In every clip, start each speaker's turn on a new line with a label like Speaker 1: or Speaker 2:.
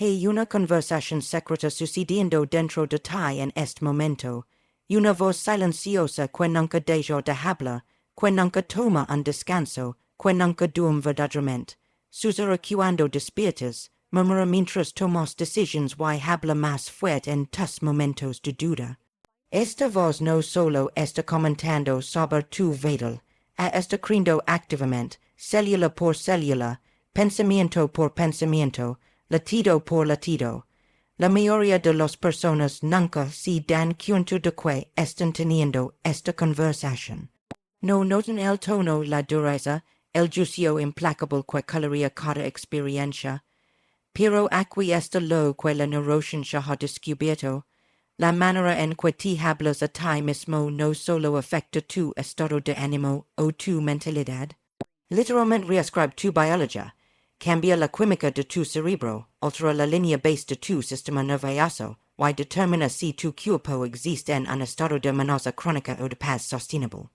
Speaker 1: Hey, una conversación secreta sucediendo dentro de ti en este momento. Una voz silenciosa que nunca deja de hablar, que nunca toma un descanso, que nunca duerme verdaderamente. Susurra cuando despiertas, murmura mientras tomas decisiones y habla más fuerte en tus momentos de duda. Esta voz no solo está comentando sobre tu vida, está creyendo activamente, célula por célula, pensamiento por pensamiento, latido por latido. La mayoría de las personas nunca se dan cuenta de que están teniendo esta conversación. No notan el tono, la dureza, el juicio implacable que colorea cada experiencia, pero aquí está lo que la neurociencia ha descubierto. La manera en que te hablas a ti mismo no solo afecta tu estado de ánimo o tu mentalidad. Literalmente reescribe tu biología, cambia la química de tu cerebro, altera la línea base de tu sistema nervioso, y determina si tu cuerpo existe en un estado de amenaza crónica o de paz sostenible.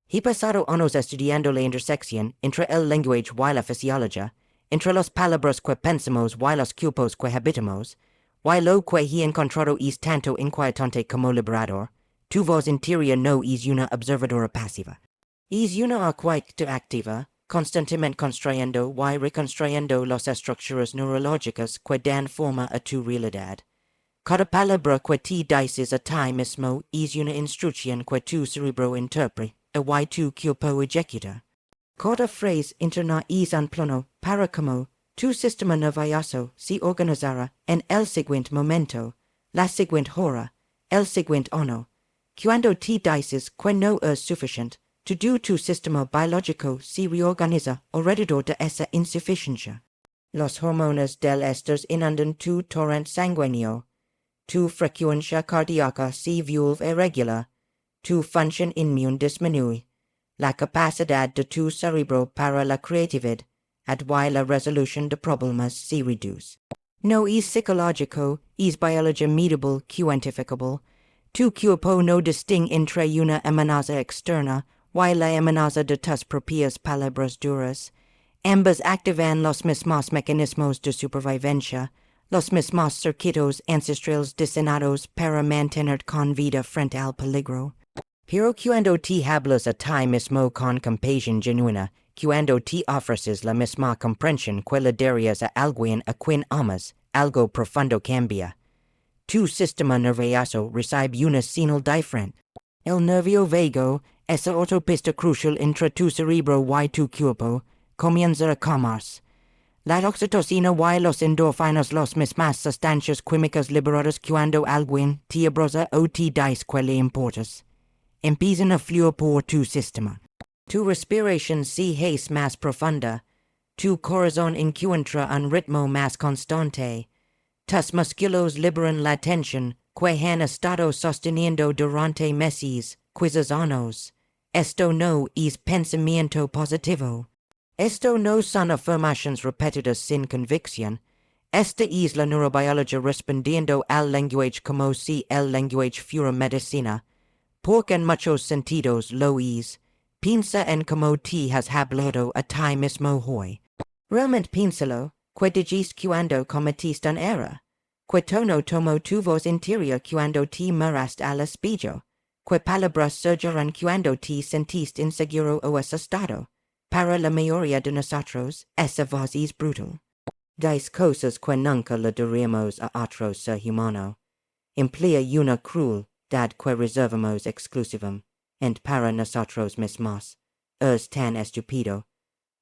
Speaker 1: He pasado años estudiando la intersección entre el lenguaje y la fisiología, entre las palabras que pensamos y los cuerpos que habitamos, y lo que he encontrado es tanto inquietante como liberador. Tu voz interior no es una observadora pasiva. Es una acuita activa, constantemente construyendo y reconstruyendo las estructuras neurológicas que dan forma a tu realidad. Cada palabra que te dices a ti mismo es una instrucción que tu cerebro interpreta y tu cuerpo ejecuta. Cada frase interna es un plano para cómo tu sistema nervioso se organizará en el siguiente momento, la siguiente hora, el siguiente año. Cuando te dices que no es suficiente, tu sistema biológico se reorganiza alrededor de esa insuficiencia. Las hormonas del estrés inundan tu torrente sanguíneo. Tu frecuencia cardíaca se vuelve irregular. Tu función inmune disminuye. La capacidad de tu cerebro para la creatividad, y la resolución de problemas se reduce. No es psicológico, es biología medible, cuantificable. Tu cuerpo no distingue entre una amenaza externa y la amenaza de tus propias palabras duras. Ambas activan los mismos mecanismos de supervivencia, los mismos circuitos ancestrales diseñados para mantener con vida frente al peligro. Pero cuando te hablas a ti mismo con compasión genuina, cuando te ofreces la misma comprensión que le darías a alguien a quien amas, algo profundo cambia. Tu sistema nervioso recibe una señal diferente. El nervio vago, esa autopista crucial entre tu cerebro y tu cuerpo, comienza a calmarse. La oxitocina y los endorfinas, las mismas sustancias químicas liberadas cuando alguien te abraza o te dice que le importas, empiezan a fluir por tu sistema. Tu respiración se hace más profunda. Tu corazón encuentra un ritmo más constante. Tus músculos liberan la tensión que han estado sosteniendo durante meses, quizás años. Esto no es pensamiento positivo. Esto no son afirmaciones repetidas sin convicción. Esta es la neurobiología respondiendo al lenguaje como si el lenguaje fuera medicina. Porque en muchos sentidos lo es. Piensa en cómo te has hablado a ti mismo hoy. Realmente piénsalo, que dices cuando cometiste un error. Que tono tomó tu voz interior cuando te miraste al espejo. Que palabras surgieron cuando te sentiste inseguro o asustado. Para la mayoría de nosotros, esa voz es brutal. Dice cosas que nunca le diríamos a otro ser humano. Emplea una crueldad que reservamos exclusivamente para nosotros mismos. Es tan estúpido.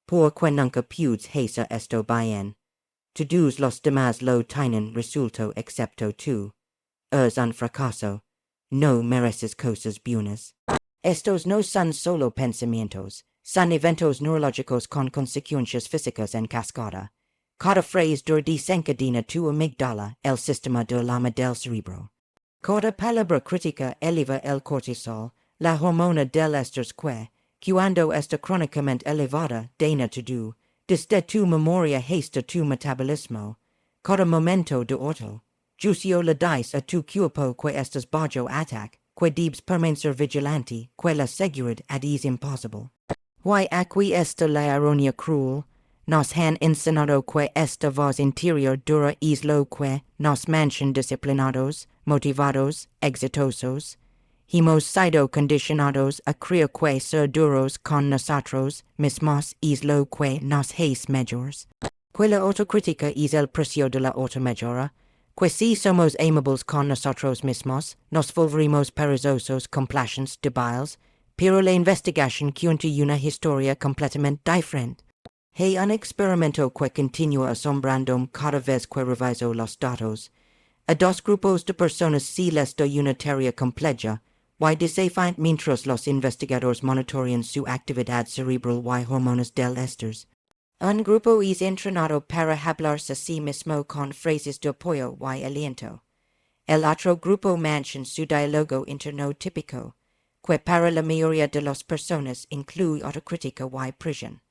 Speaker 1: Porque nunca puedes hacer esto bien. Todos los demás lo tienen resuelto excepto tú. Es un fracaso. No mereces cosas buenas. Estos no son solo pensamientos, son eventos neurológicos con consecuencias físicas en cascada. Cada frase desencadena tu amígdala, el sistema de alarma del cerebro. Cada palabra crítica eleva el cortisol, la hormona del estrés que, cuando está crónicamente elevada, daña todo, desde tu memoria hasta tu metabolismo. Cada momento de orto, juicio le dice a tu cuerpo que estás bajo ataque, que debes permanecer vigilante, que la seguridad es imposible. Y aquí está la ironía cruel. nos han enseñado que esta voz interior dura es lo que nos mantiene disciplinados, motivados, exitosos. Hemos sido condicionados a creer que ser duros con nosotros mismos es lo que nos hace mejores. Que la autocrítica es el precio de la automejora. Que si somos amables con nosotros mismos, nos volveremos perezosos, complacientes, débiles, pero la investigación cuenta una historia completamente diferente. Hay un experimento que continúa asombrándome cada vez que reviso los datos. A dos grupos de personas se les da una tarea compleja, y desafiante mientras los investigadores monitorean su actividad cerebral y hormonas del estrés. Un grupo es entrenado para hablarse a sí mismo con frases de apoyo y aliento. El otro grupo mantiene su diálogo interno típico, que para la mayoría de las personas incluye autocrítica y presión.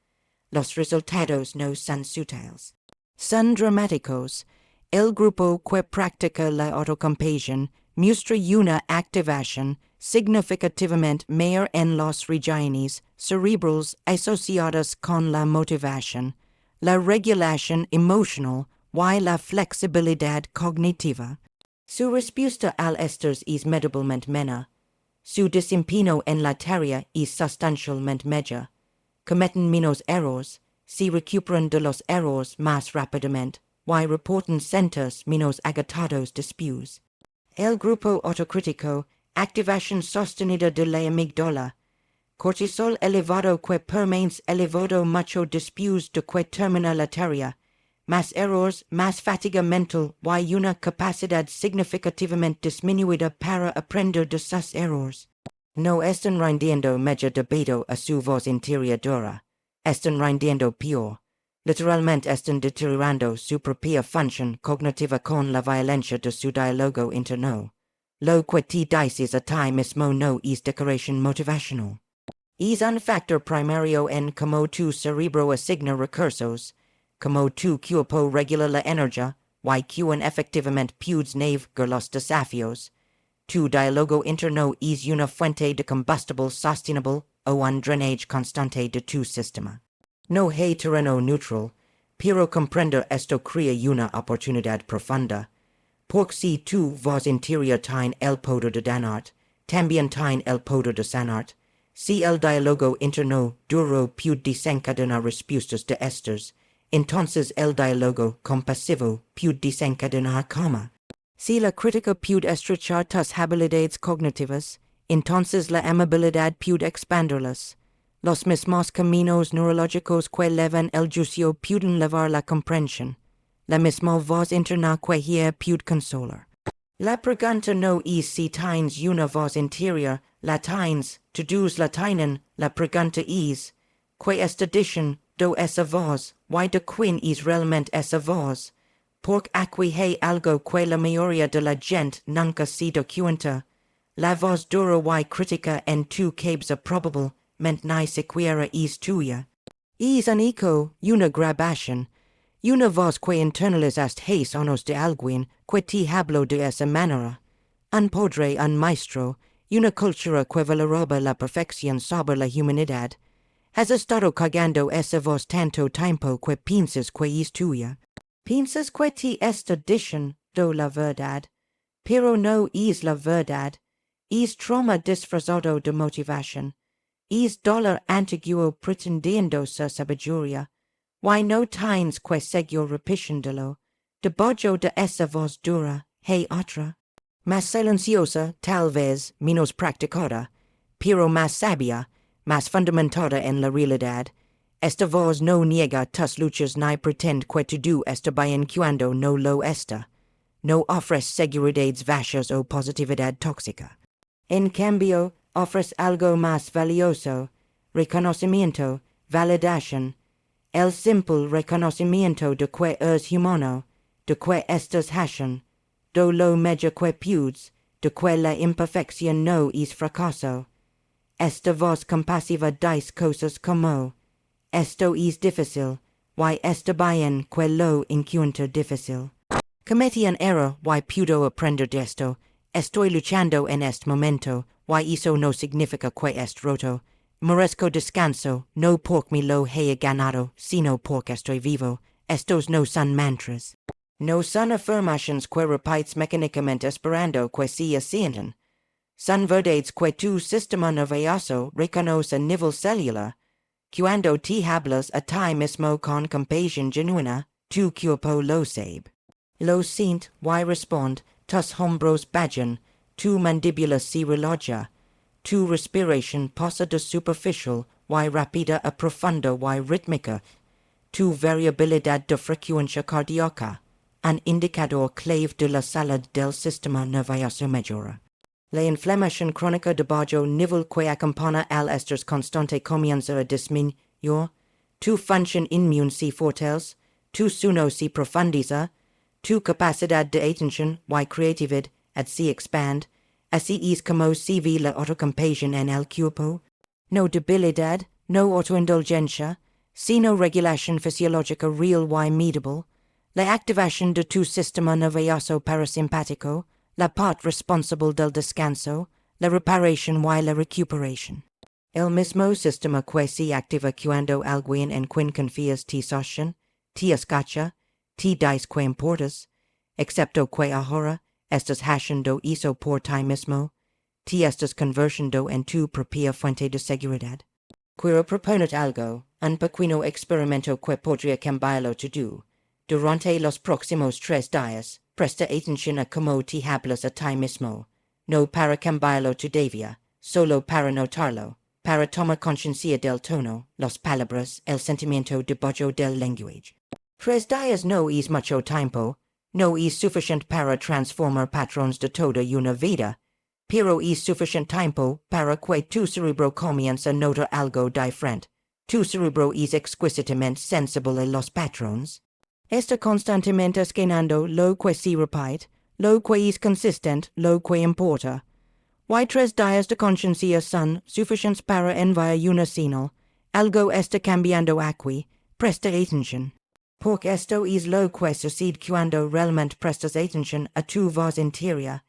Speaker 1: Los resultados no son sutiles. Son dramáticos. El grupo que practica la autocompasión muestra una activación significativamente mayor en las regiones cerebrales asociadas con la motivación, la regulación emocional y la flexibilidad cognitiva. Su respuesta al estrés es mediblemente menor. Su desempeño en la tarea es sustancialmente mayor. Cometen menos errores, se recuperan de los errores más rápidamente y reportan sentirse menos agotados después. El grupo autocrítico, activación sostenida de la amígdala, cortisol elevado que permanece elevado mucho después de que termina la tarea, más errores, más fatiga mental y una capacidad significativamente disminuida para aprender de sus errores. No están rindiendo medio debido a su voz interior dura, están rindiendo peor. Literalmente están deteriorando su propia función cognitiva con la violencia de su diálogo interno. Lo que te dices a ti mismo no es decoración motivacional. Es un factor primario en cómo tu cerebro asigna recursos, cómo tu cuerpo regula la energía, y cuen efectivamente puedes navegar los desafíos. Tu diálogo interno es una fuente de combustible sostenible o un drenaje constante de tu sistema. No hay terreno neutral, pero comprender esto crea una oportunidad profunda. Porque si tu voz interior tiene el poder de dañarte, también tiene el poder de sanarte. Si el diálogo interno duro puede desencadenar respuestas de estas, entonces el diálogo compasivo puede desencadenar calma. Si la crítica puede estrechar tus habilidades cognitivas, entonces la amabilidad puede expandirlas. Los mismos caminos neurológicos que llevan el juicio pueden llevar la comprensión. La misma voz interna que guía puede consolar. La pregunta no es si tienes una voz interior, la tienes, todos la tienen, la pregunta es, ¿qué está diciendo esa voz, y de quién es realmente esa voz? Porque aquí hay algo que la mayoría de la gente nunca se da cuenta. La voz dura y crítica en tu cabeza probablemente ni siquiera es tuya. Es un eco, una grabación, una voz que internalizaste hace años de alguien que te habló de esa manera. Un padre, un maestro, una cultura que valoraba la perfección sobre la humanidad. Has estado cagando esa voz tanto tiempo que piensas que es tuya. Piensas que te está diciendo la verdad, pero no es la verdad. Es trauma disfrazado de motivación. Es dolor antiguo pretendiendo ser sabiduría. Y no tienes que seguir repitiéndolo. Debajo de esa voz dura, hay otra. Más silenciosa, tal vez, menos practicada, pero más sabia, más fundamentada en la realidad. Esta voz no niega tus luchas ni pretende que todo está bien cuando no lo está. No ofrece seguridades vacías o positividad tóxica. En cambio, ofrece algo más valioso, reconocimiento, validación, el simple reconocimiento de que eres humano, de que estás haciendo, de lo mejor que puedes, de que la imperfección no es fracaso. Esta voz compasiva dice cosas como, esto es difícil, y está bien que lo encuentre difícil. Cometí un error y puedo aprender de esto. Estoy luchando en este momento, y eso no significa que es roto. moresco descanso, no pork mi lo haya ganado, sino pork estoy vivo, estos no son mantras. No son affirmations que repites mecanicamente esperando que se asientan. Son verdades que tu sistema nervioso reconoce a nivel celular. Cuando te hablas a ti mismo con compasión genuina, tu cuerpo lo sabe. Lo siente y responde, tus hombros bajan, tu mandíbula se relaja, tu respiración pasa de superficial y rápida a profunda y rítmica, tu variabilidad de frecuencia cardíaca, un indicador clave de la salud del sistema nervioso mejora. La inflamación crónica de bajo nivel que acompaña al estrés constante comienza a disminuir, tu función inmune se fortalece, tu sueño se profundiza, tu capacidad de atención y creatividad se expande, así es como se ve la autocompasión en el cuerpo. No debilidad, no autoindulgencia, sino regulación fisiológica real y medible, la activación de tu sistema nervioso parasimpático, la parte responsable del descanso, la reparación y la recuperación. El mismo sistema que se activa cuando alguien en quien confías te sostiene, te escucha, te dice que importas, excepto que ahora estás haciendo eso por ti mismo, te estás convirtiendo en tu propia fuente de seguridad. Quiero proponer algo, un pequeño experimento que podría cambiarlo todo. Durante los próximos 3 días, presta atención a cómo te hablas a ti mismo, no para cambiarlo todavía, solo para notarlo, para tomar conciencia del tono, las palabras, el sentimiento debajo del lenguaje. 3 días no es mucho tiempo, no es suficiente para transformar patrones de toda una vida, pero es suficiente tiempo para que tu cerebro comience a notar algo diferente. Tu cerebro es exquisitamente sensible a los patrones. Está constantemente escaneando lo que se repite, lo que es consistente, lo que importa. Y 3 días de conciencia son suficientes para enviar una señal. Algo está cambiando aquí, presta atención. Porque esto es lo que sucede cuando realmente prestas atención a tu voz interior.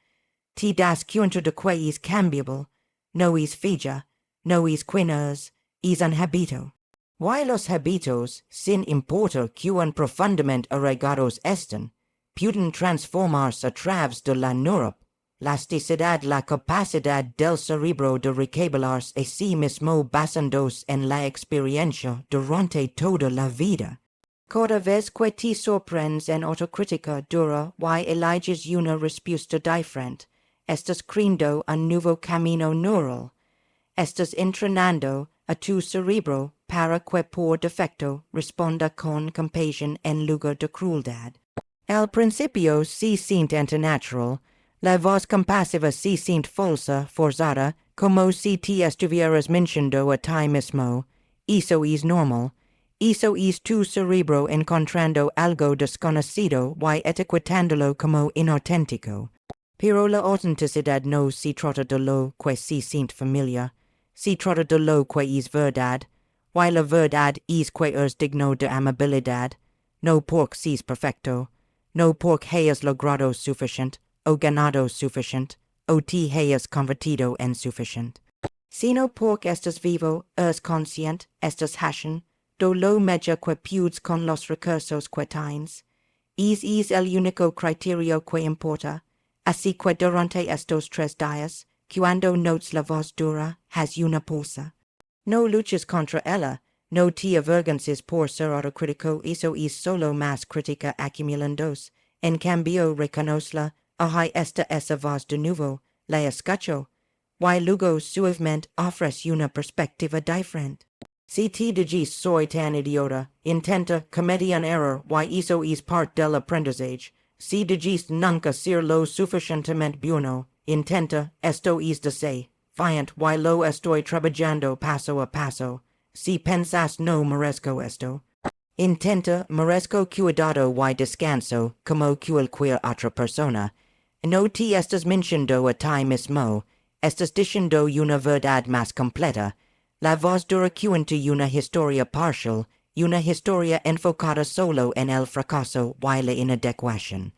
Speaker 1: Te das cuenta de que es cambiable, no es fija, no es quien es un hábito. Y los hábitos, sin importar cuán profundamente arraigados estén, pueden transformarse a través de la neuroplasticidad, la capacidad del cerebro de recapitularse a sí mismo basándose en la experiencia durante toda la vida. Cada vez que te sorprendes en autocrítica dura y eliges una respuesta diferente, estás creando un nuevo camino neural. Estás entrenando a tu cerebro para que por defecto responda con compasión en lugar de crueldad. Al principio se siente antinatural, la voz compasiva se siente falsa, forzada, como si te estuvieras mintiendo a ti mismo. Eso es normal. Eso es tu cerebro encontrando algo desconocido y etiquetándolo como inauténtico. Pero la autenticidad no se trata de lo que se siente familiar, se trata de lo que es verdad, y la verdad es que eres digno de amabilidad, no porque seas perfecto, no porque hayas logrado suficiente, o ganado suficiente, o te hayas convertido en suficiente, sino porque estás vivo, eres consciente, estás haciendo lo mejor que puedes con los recursos que tienes. Es el único criterio que importa. Así que durante estos 3 días, cuando notes la voz dura, haz una pausa. No luches contra ella, no te avergonces por ser autocrítico, eso es solo más crítica acumulándose. En cambio, reconócela, ahí está esa voz de nuevo, la escucho, y luego suavemente ofrece una perspectiva diferente. Si te dices soy tan idiota, intenta cometer un error, y eso es parte del aprendizaje. Si dices nunca ser lo suficientemente bueno, intenta, esto es decir, fiant y lo estoy trabajando paso a paso. Si pensas no merezco esto, intenta merezco cuidado y descanso como cualquier otra persona. No te estás mintiendo a ti mismo, estás diciendo una verdad más completa. La voz dura cuenta una historia parcial, una historia enfocada solo en el fracaso y la inadecuación.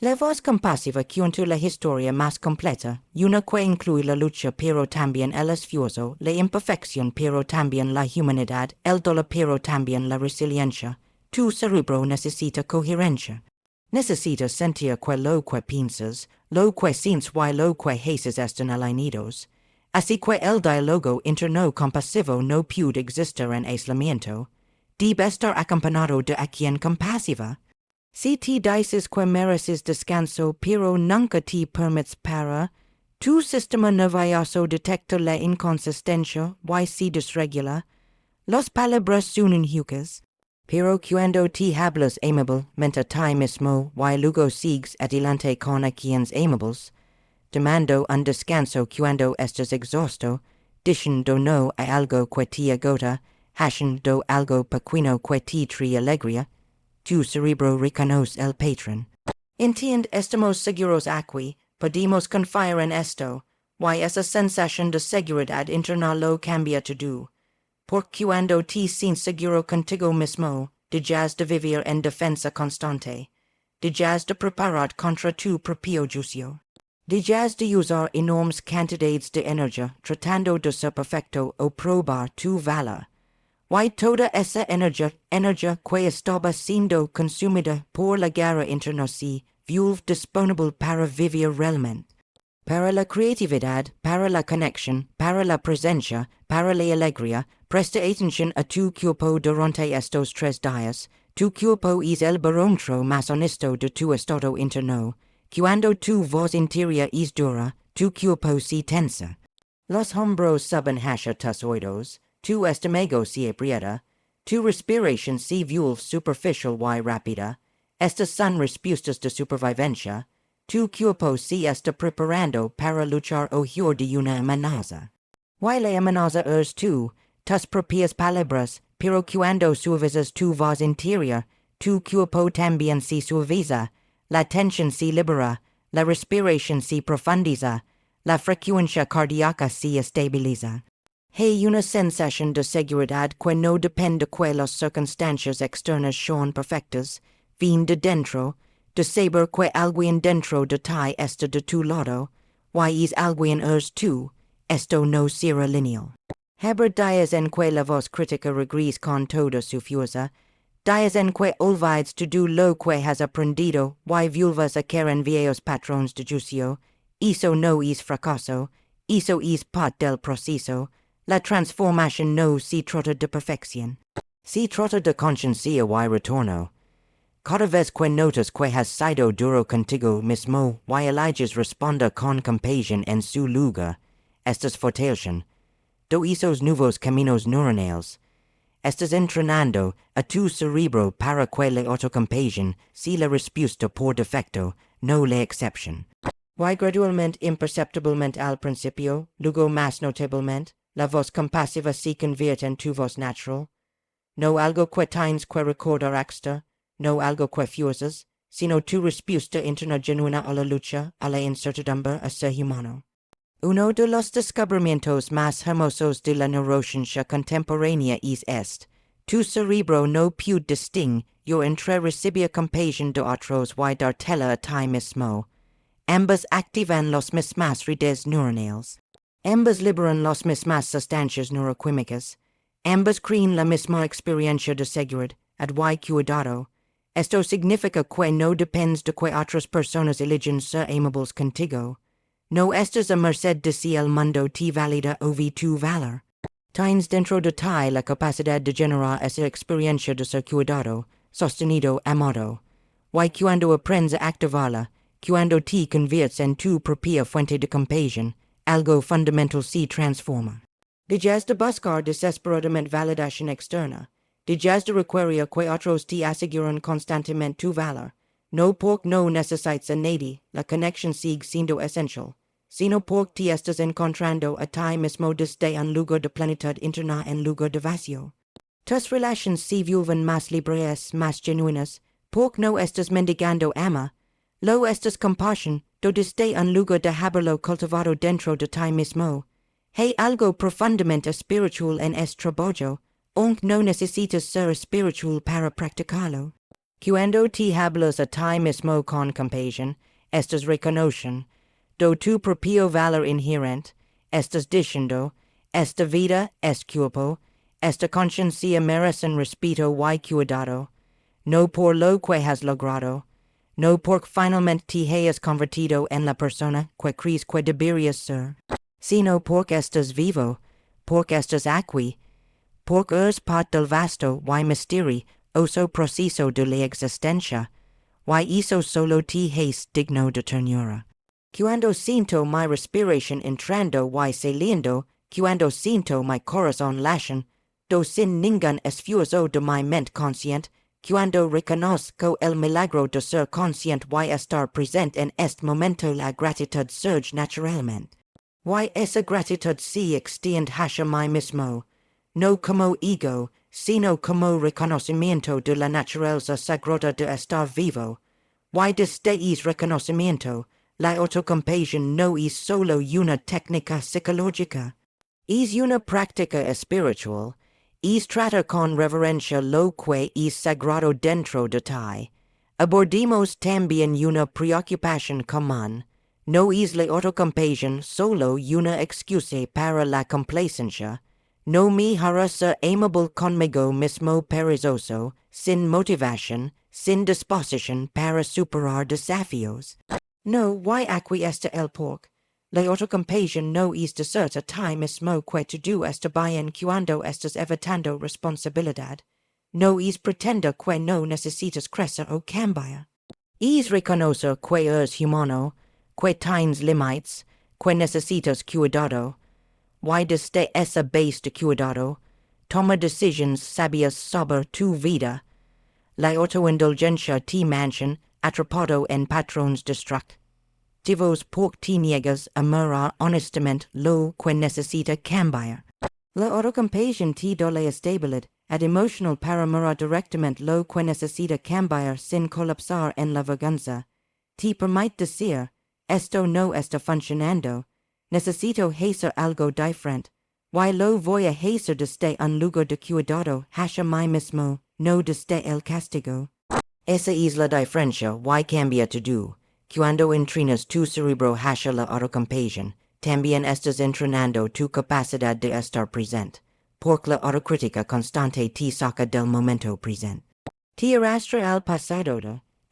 Speaker 1: La voz compasiva quanto la historia más completa, una que incluye la lucha pero también el esfuerzo, la imperfección pero también la humanidad, el dolor pero también la resiliencia. Tu cerebro necesita coherencia. Necesitas sentir que lo que piensas, lo que sientes y lo que haces están alineados. Así que el diálogo interno compasivo no puede existir en aislamiento. Debe estar acompañado de acción compasiva. Si te dices que mereces descanso pero nunca te permites para, tu sistema nervioso detecta la inconsistencia y se desregula. Las palabras suenan huecas. Pero cuando te hablas amablemente a ti mismo y luego sigues adelante con acciones amables, demando un descanso cuando estás exhausto, diciendo no a algo que te agota, haciendo algo pequeño que te trae alegría, tu cerebro reconoce el patrón. Entiende, estamos seguros aquí, podemos confiar en esto, y esa sensación de seguridad interna lo cambia todo. Porque cuando te sientes seguro contigo mismo, dejas de vivir en defensa constante, dejas de preparar contra tu propio juicio, dejas de usar enormes cantidades de energía tratando de ser perfecto o probar tu valor. Y toda esa energía que estaba siendo consumida por la guerra interna se vuelve disponible para vivir realmente. Para la creatividad, para la conexión, para la presencia, para la alegría, presta atención a tu cuerpo durante estos 3 días. Tu cuerpo es el barómetro más honesto de tu estado interno. Cuando tu voz interior es dura, tu cuerpo se tensa. Los hombros suben hacia tus oídos, tu estómago se aprieta, tu respiración se vuelve superficial y rápida. Estas son respuestas de supervivencia. Tu cuerpo se está preparando para luchar o huir de una amenaza. Y la amenaza es tú, tus propias palabras, pero cuando suavizas tu voz interior, tu cuerpo también se suaviza, la tensión se libera, la respiración se profundiza, la frecuencia cardíaca se estabiliza. Hay una sensación de seguridad que no depende que las circunstancias externas sean perfectas, viene de dentro, de saber que alguien dentro de ti está de tu lado, y es alguien es tú, esto no será lineal. Habrá días en que la voz crítica regresa con toda su fuerza, días en que olvides todo lo que has aprendido y vuelves a caer en viejos patrones de juicio. Eso no es fracaso, eso es parte del proceso. La transformación no se trata de perfección. Se trata de conciencia y retorno. Cada vez que notas que has sido duro contigo mismo y eliges responder con compasión en su lugar, estás fortaleciendo esos nuevos caminos neuronales. Estás entrenando a tu cerebro para que la autocompasión sea la respuesta por defecto, no la excepción. Y gradualmente, imperceptiblemente al principio, luego más notablemente, la voz compasiva se convierte en tu voz natural. No algo que tienes que recordar extra, no algo que fuerzas, sino tu respuesta interna genuina a la lucha, a la incertidumbre, a ser humano. Uno de los descubrimientos más hermosos de la neurociencia contemporánea es tu cerebro no puede distinguir entre recibir compasión de otros y dártela a ti mismo. Ambas activan las mismas redes neuronales. Ambas liberan las mismas sustancias neuroquímicas. Ambas crean la misma experiencia de seguridad y cuidado. Esto significa que no dependes de que otras personas elijan ser amables contigo. No estás a merced de si el mundo te valida o ve tu valor. Tienes dentro de ti la capacidad de generar esa experiencia de ser cuidado, sostenido, amado. Y cuando aprendes a activarla, cuando te conviertes en tu propia fuente de compasión, algo fundamental se transforma. Dejas de buscar desesperadamente validación externa. Dejas de requerir que otros te aseguren constantemente tu valor. No porque no necesitas a nadie, la conexión sigue siendo esencial, sino porque te estás encontrando a ti mismo desde un lugar de plenitud interna en lugar de vacío. Tus relaciones se vuelven más libres, más genuinas, porque no estás mendigando ama. Lo estás compasión, desde un lugar de haberlo cultivado dentro de ti mismo. Hay algo profundamente espiritual en este trabajo, aunque no necesitas ser espiritual para practicarlo. Cuando te hablas a ti mismo con compasión, estás reconociendo tu propio valor inherente, estás diciendo, esta vida es cuerpo, esta conciencia merecen respeto y cuidado, no por lo que has logrado, no porque finalmente te hayas convertido en la persona que crees que deberías ser, sino porque estás vivo, porque estás aquí, porque eres parte del vasto y misterioso proceso de la existencia, y eso solo te hace digno de ternura. Cuando siento mi respiración entrando y saliendo, cuando siento mi corazón latiendo sin ningún esfuerzo de mi mente consciente, cuando reconozco el milagro de ser consciente y estar presente en este momento, la gratitud surge naturalmente. Y esa gratitud se extiende hacia mí mismo, no como ego, sino como reconocimiento de la naturaleza sagrada de estar vivo. Y desde ese reconocimiento, la autocompasión no es solo una técnica psicológica, es una práctica espiritual, es tratar con reverencia lo que es sagrado dentro de ti. Abordemos también una preocupación común, no es la autocompasión solo una excusa para la complacencia, no me hará ser amable conmigo mismo perezoso, sin motivación, sin disposición para superar desafíos. No, y aquí está el porqué. La autocompasión no es decir a ti mismo que todo está bien cuando estás evitando responsabilidad. No es pretender que no necesitas crecer o cambiar. Es reconocer que eres humano, que tienes límites, que necesitas cuidado. Y desde esa base de cuidado, toma decisiones sabias sobre tu vida. La autoindulgencia te mantiene atrapado en patrones destructivos porque te niegas a mirar honestamente lo que necesita cambiar. La autocompasión te da la estabilidad emocional para mirar directamente lo que necesita cambiar sin colapsar en la vergüenza. Te permite decir, esto no está funcionando, necesito hacer algo diferente, y lo voy a hacer desde un lugar de cuidado hacia mí mismo, no desde el castigo. Esa es la diferencia y cambia todo. Cuando entrenas tu cerebro hacia la autocompasión, también estás entrenando tu capacidad de estar presente, porque la autocrítica constante te saca del momento presente. Te arrastra al pasado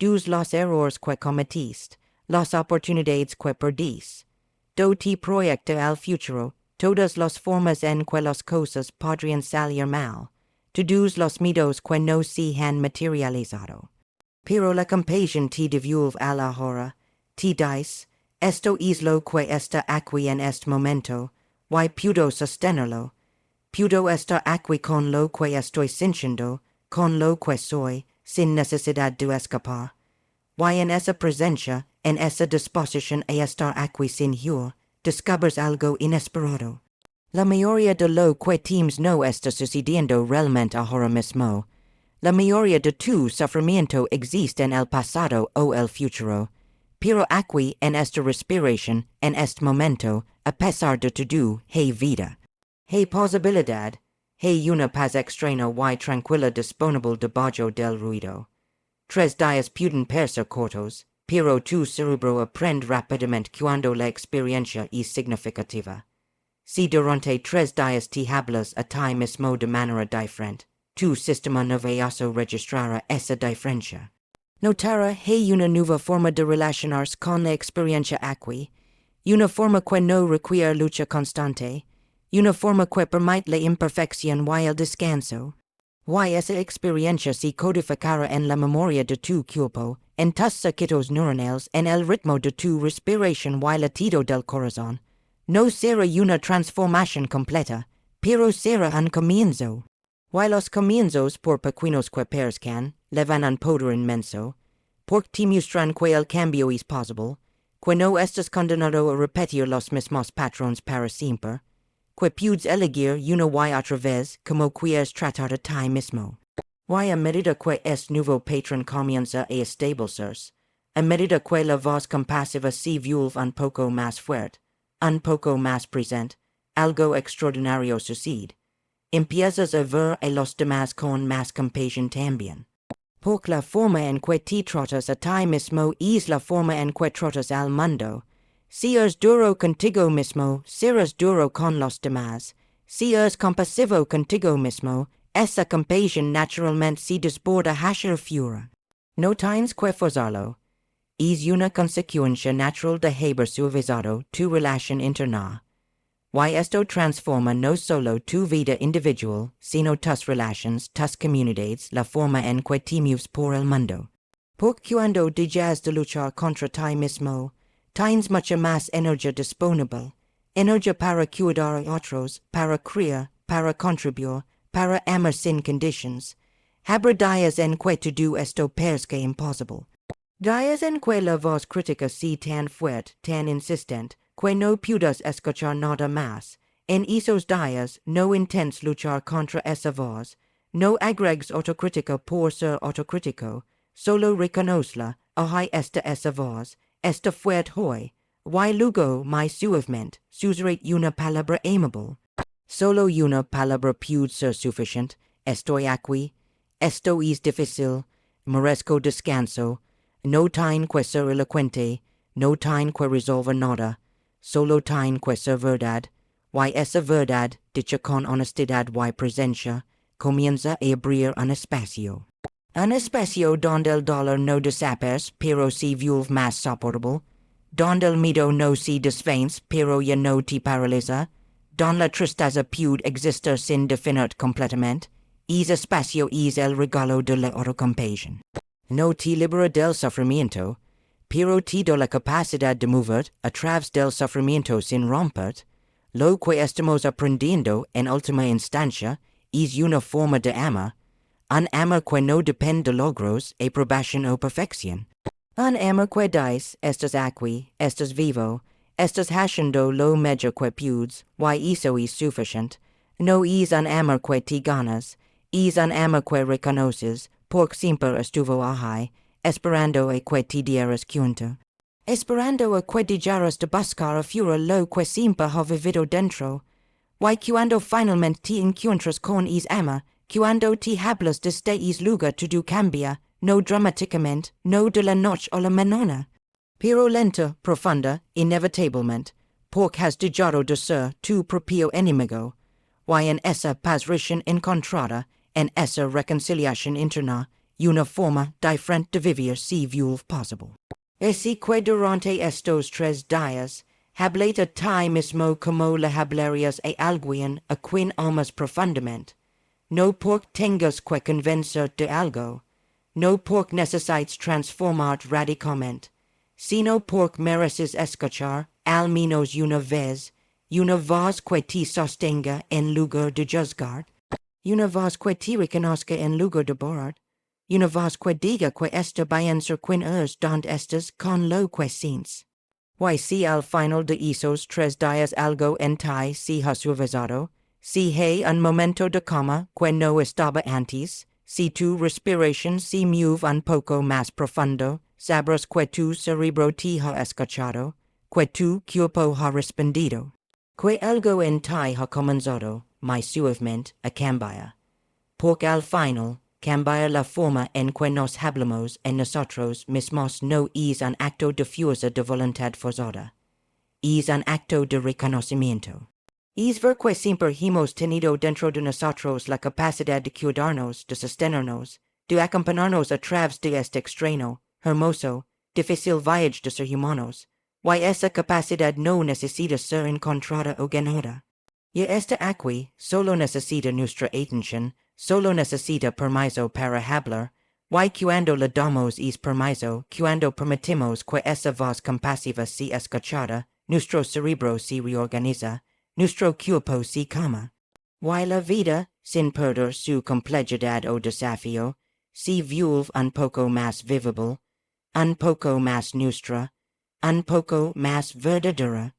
Speaker 1: de los errores que cometiste, las oportunidades que perdiste. Te proyecta al futuro, todas las formas en que las cosas podrían salir mal, todos los miedos que no se han materializado. Pero la compasión te devuelve a la hora, te dice, esto es lo que está aquí en este momento, y puedo sostenerlo, puedo estar aquí con lo que estoy sintiendo, con lo que soy, sin necesidad de escapar. Y en esa presencia, en esa disposición a estar aquí sin huir, descubres algo inesperado. La mayoría de lo que temes no está sucediendo realmente ahora mismo. La mayoría de tu sufrimiento existe en el pasado o el futuro. Pero aquí, en esta respiración, en este momento, a pesar de todo, hay vida. Hay posibilidad. Hay una paz extraña y tranquila disponible debajo del ruido. 3 días pueden parecer cortos, pero tu cerebro aprende rápidamente cuando la experiencia es significativa. Si durante 3 días te hablas a ti mismo de manera diferente, tu sistema nervioso registrará esa diferencia. Notará hay una nueva forma de relacionarse con la experiencia aquí, una forma que no requiere lucha constante, una forma que permite la imperfección y el descanso. Y esa experiencia se codificará en la memoria de tu cuerpo, en tus circuitos neuronales, en el ritmo de tu respiración y latido del corazón. No será una transformación completa, pero será un comienzo. Y los comienzos, por pequeños que parezcan, llevan un poder inmenso, porque te muestran que el cambio es posible, que no estás condenado a repetir los mismos patrones para siempre, que puedes elegir una y otra vez como quieres tratar a ti mismo. Y a medida que este nuevo patrón comienza a establecerse, a medida que la voz compasiva se vuelve un poco más fuerte, un poco más presente, algo extraordinario sucede. Empiezas a ver a los demás con más compasión también. Por la forma en que te tratas a ti mismo es la forma en que tratas al mundo. Si eres duro contigo mismo, serás duro con los demás. Si eres compasivo contigo mismo, esa compasión naturalmente se desborda hacia fuera. No tienes que forzarlo. Es una consecuencia natural de haber suavizado tu relación interna. Y esto transforma no solo tu vida individual, sino tus relaciones, tus comunidades, la forma en que te mueves por el mundo. Porque cuando dejas de luchar contra ti mismo, tienes mucha más energía disponible. Energía para cuidar a otros, para crear, para contribuir, para amar sin conditions. Habrá días en que todo esto parezca imposible. Días en que la voz crítica sea tan fuerte, tan insistente, que no puedas escuchar nada más. En esos días no intentes luchar contra esa voz. No agregues autocrítica por ser autocrítico. Solo reconócela, hay esa voz, esta fuerte hoy. Y luego, muy suavemente, susurrate una palabra amable. Solo una palabra puede ser suficiente. Estoy aquí. Esto es difícil. Merezco descanso. No tiene que ser elocuente. No tiene que resolver nada. Solo tiene que ser verdad. Y esa verdad, dicha con honestidad y presencia, comienza a abrir un espacio. Un espacio donde el dolor no desaparece, pero se vuelve más soportable. Donde el miedo no se desvanece, pero ya no te paraliza. Donde la tristeza puede existir sin definir completamente. Ese espacio es el regalo de la autocompasión. No te libera del sufrimiento, pero te da la capacidad de mover a través del sufrimiento sin romper. Lo que estamos aprendiendo en última instancia es una forma de amar, un amor que no depende de logros, aprobación o perfección. Un amor que dice, estás aquí, estás vivo, estás haciendo lo mejor que puedes, y eso es suficiente. No es un amor que te ganas, es un amor que reconoces, porque siempre estuvo ahí, esperando a que te dieras cuenta. Esperando a que dejaras de buscar afuera lo que siempre ha vivido dentro. Y cuando finalmente te encuentras con es amor, cuando te hablas desde es lugar todo cambia, no dramáticamente, no de la noche a la mañana. Pero lenta, profunda, inevitablemente, porque has dejado de ser tu propio enemigo. Y en esa paz encontrada, en esa reconciliación interna, una forma diferente de vivir se vuelve posible. Así que durante estos 3 días, háblate a ti mismo como le hablarías a alguien a quien amas profundamente. No porque tengas que convencer de algo, no porque necesites transformar radicalmente, sino porque mereces escuchar, al menos una vez, una voz que te sostenga en lugar de juzgar. Una voz que te reconozca en lugar de borrar. Una voz que diga que está bien ser quien eres donde estás con lo que sientes. Y si al final de esos 3 días algo en ti se ha suavizado, si hay un momento de calma que no estaba antes, si tu respiración se mueve un poco más profundo, sabrás que tu cerebro te ha escuchado, que tu cuerpo ha respondido, que algo en ti ha comenzado, muy suavemente, a cambiar. Porque al final, cambiar la forma en que nos hablamos en nosotros mismos no es un acto de fuerza de voluntad forzada. Es un acto de reconocimiento. Es ver que siempre hemos tenido dentro de nosotros la capacidad de cuidarnos, de sostenernos, de acompañarnos a través de este extraño, hermoso, difícil viaje de ser humanos. Y esa capacidad no necesita ser encontrada o ganada. Y esta aquí solo necesita nuestra atención, solo necesita permiso para hablar, y cuando le damos es permiso, cuando permitimos que esa voz compasiva sea escuchada, nuestro cerebro se reorganiza, nuestro cuerpo se calma. Y la vida, sin perder su complejidad o desafío, se vuelve un poco más vivible, un poco más nuestra, un poco más verdadera.